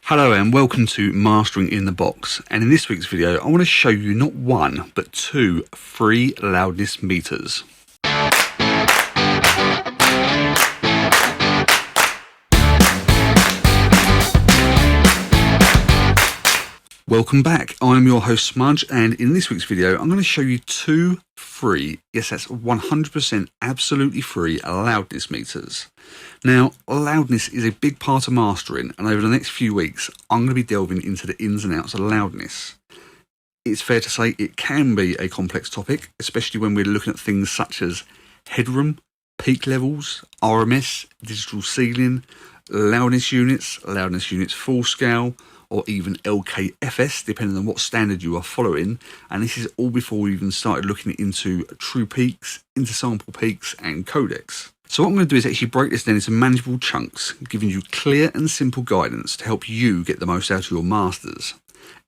Hello and welcome to Mastering in the Box, and in this week's video I want to show you not one but two free loudness meters. Welcome back, I'm your host Smudge, and in this week's video I'm going to show you two free, yes that's 100% absolutely free loudness meters. Now, loudness is a big part of mastering, and over the next few weeks I'm going to be delving into the ins and outs of loudness. It's fair to say it can be a complex topic, especially when we're looking at things such as headroom, peak levels, RMS, digital ceiling, loudness units full scale, or even LKFS, depending on what standard you are following. And this is all before we even started looking into true peaks, intersample peaks, and codecs. So what I'm going to do is actually break this down into manageable chunks, giving you clear and simple guidance to help you get the most out of your masters.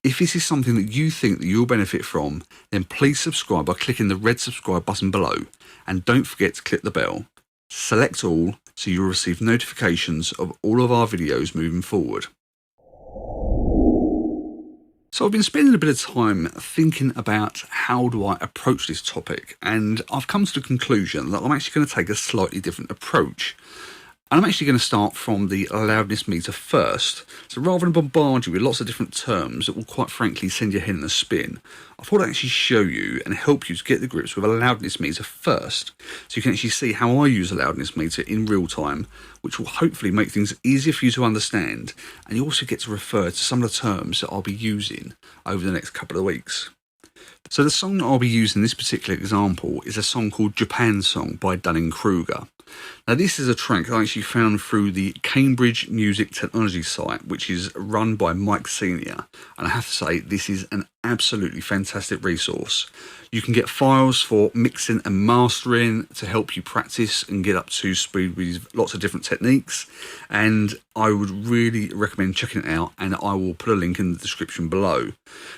If this is something that you think that you'll benefit from, then please subscribe by clicking the red subscribe button below, and don't forget to click the bell. Select all so you'll receive notifications of all of our videos moving forward. So I've been spending a bit of time thinking about how do I approach this topic, and I've come to the conclusion that I'm actually going to take a slightly different approach. And I'm actually going to start from the loudness meter first. So rather than bombard you with lots of different terms that will quite frankly send your head in a spin, I thought I'd actually show you and help you to get the grips with a loudness meter first, so you can actually see how I use a loudness meter in real time, which will hopefully make things easier for you to understand, and you also get to refer to some of the terms that I'll be using over the next couple of weeks. So the song that I'll be using in this particular example is a song called Japan Song by Dunning-Kruger. Now this is a track I actually found through the Cambridge Music Technology site, which is run by Mike Senior, and I have to say this is an absolutely fantastic resource. You can get files for mixing and mastering to help you practice and get up to speed with lots of different techniques, and I would really recommend checking it out, and I will put a link in the description below.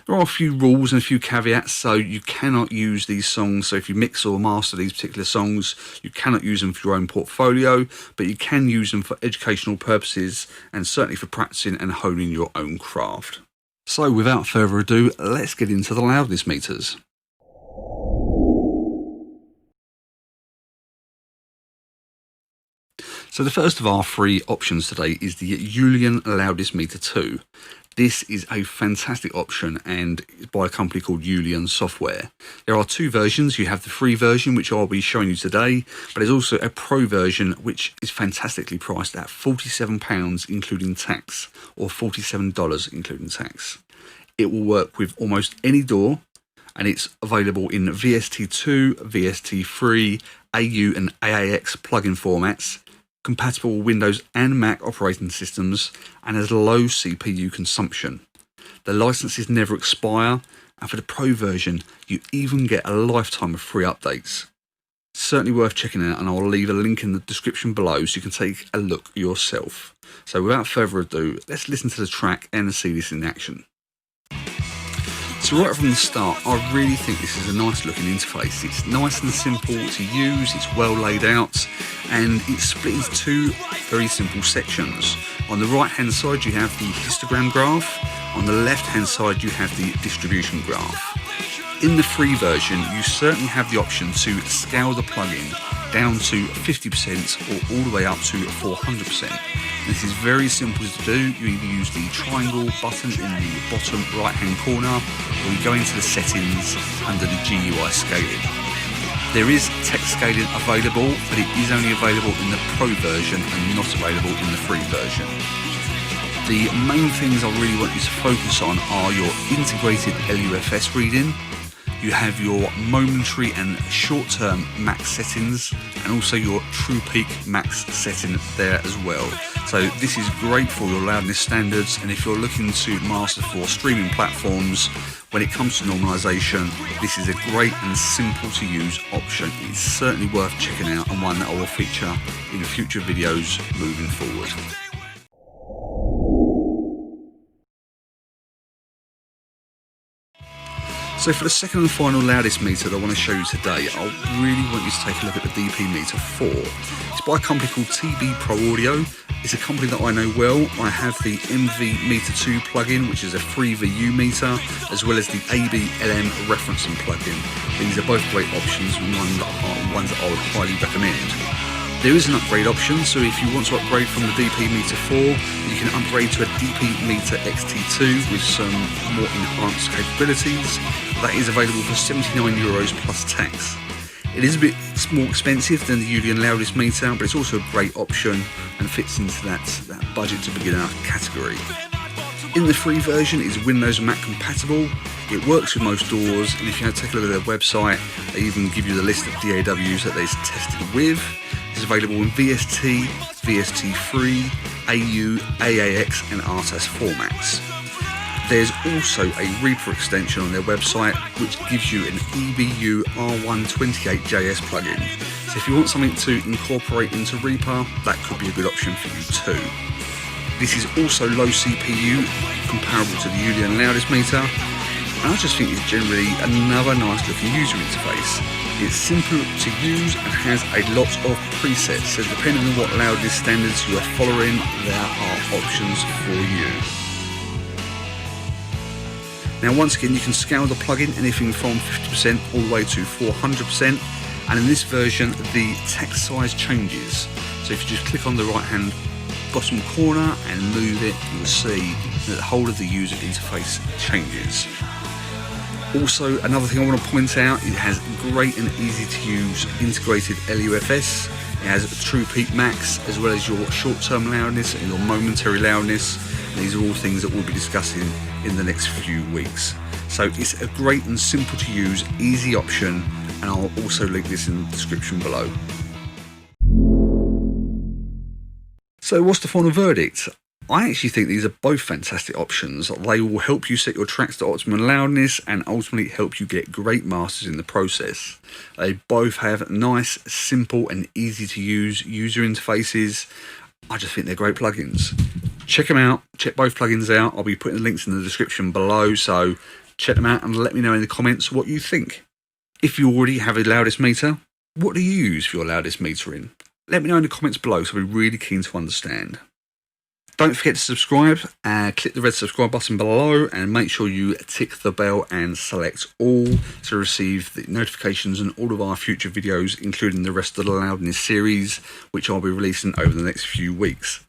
There are a few rules and a few caveats, so you cannot use these songs, so if you mix or master these particular songs, you cannot use them for your own portfolio, but you can use them for educational purposes and certainly for practicing and honing your own craft. So without further ado, let's get into the loudness meters. So the first of our three options today is the Youlean Loudness Meter 2. This is a fantastic option, and it's by a company called Youlean Software. There are two versions. You have the free version, which I'll be showing you today, but there's also a pro version, which is fantastically priced at £47 including tax, or $47 including tax. It will work with almost any door, and it's available in VST2, VST3, AU and AAX plugin formats, compatible with Windows and Mac operating systems, and has low CPU consumption. The licenses never expire, and for the Pro version you even get a lifetime of free updates. Certainly worth checking out, and I'll leave a link in the description below so you can take a look yourself. So without further ado, let's listen to the track and see this in action. So right from the start, I really think this is a nice looking interface. It's nice and simple to use, it's well laid out, and it's split into two very simple sections. On the right hand side you have the histogram graph, on the left hand side you have the distribution graph. In the free version you certainly have the option to scale the plugin down to 50% or all the way up to 400%. This is very simple to do. You either use the triangle button in the bottom right hand corner, or you go into the settings under the GUI scaling. There is text scaling available, but it is only available in the Pro version and not available in the free version. The main things I really want you to focus on are your integrated LUFS reading. You have your momentary and short-term max settings, and also your true peak max setting there as well. So this is great for your loudness standards, and if you're looking to master for streaming platforms, when it comes to normalization, this is a great and simple to use option. It's certainly worth checking out, and one that I will feature in future videos moving forward. So for the second and final loudest meter that I want to show you today, I really want you to take a look at the DP Meter 4. It's by a company called TBProAudio. It's a company that I know well. I have the MV Meter 2 plugin, which is a free VU meter, as well as the ABLM referencing plugin. These are both great options and ones that I would highly recommend. There is an upgrade option, so if you want to upgrade from the DP Meter 4, you can upgrade to a DP Meter XT2 with some more enhanced capabilities. That is available for €79 plus tax. It is a bit more expensive than the Youlean Loudness Meter, but it's also a great option and fits into that budget to beginner category. In the free version, it's Windows and Mac compatible. It works with most doors, and if you take a look at their website, they even give you the list of DAWs that they've tested with. It's available in VST, VST3, AU, AAX and RTAS formats. There's also a Reaper extension on their website which gives you an EBU R128JS plugin. So if you want something to incorporate into Reaper, that could be a good option for you too. This is also low CPU, comparable to the Youlean Loudness Meter, and I just think it's generally another nice looking user interface. It's simple to use and has a lot of presets, so depending on what loudness standards you are following, there are options for you. Now once again, you can scale the plugin anything from 50% all the way to 400%, and in this version the text size changes. So if you just click on the right hand bottom corner and move it, you'll see that the whole of the user interface changes. Also, another thing I want to point out, it has great and easy to use integrated LUFS. It has a true peak max, as well as your short-term loudness and your momentary loudness. And these are all things that we'll be discussing in the next few weeks. So it's a great and simple to use, easy option, and I'll also link this in the description below. So what's the final verdict? I actually think these are both fantastic options. They will help you set your tracks to optimum loudness and ultimately help you get great masters in the process. They both have nice, simple and easy to use user interfaces. I just think they're great plugins. Check them out, check both plugins out. I'll be putting the links in the description below, so check them out and let me know in the comments what you think. If you already have a loudness meter, what do you use for your loudness metering? Let me know in the comments below, so I'll be really keen to understand. Don't forget to subscribe, click the red subscribe button below and make sure you tick the bell and select all to receive the notifications on all of our future videos, including the rest of the loudness series, which I'll be releasing over the next few weeks.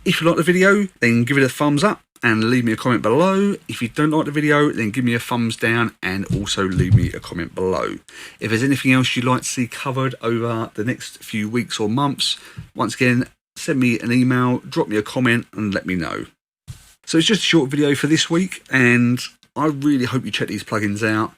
If you like the video, then give it a thumbs up and leave me a comment below. If you don't like the video, then give me a thumbs down and also leave me a comment below. If there's anything else you'd like to see covered over the next few weeks or months, once again, send me an email, drop me a comment and let me know. So it's just a short video for this week, and I really hope you check these plugins out.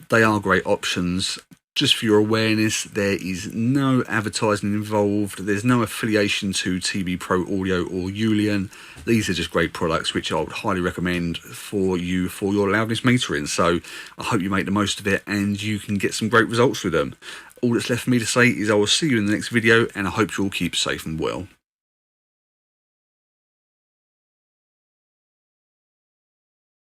They are great options. Just for your awareness, there is no advertising involved. There's no affiliation to TBProAudio or Youlean. These are just great products which I would highly recommend for you for your loudness metering. So I hope you make the most of it and you can get some great results with them. All that's left for me to say is I will see you in the next video, and I hope you all keep safe and well.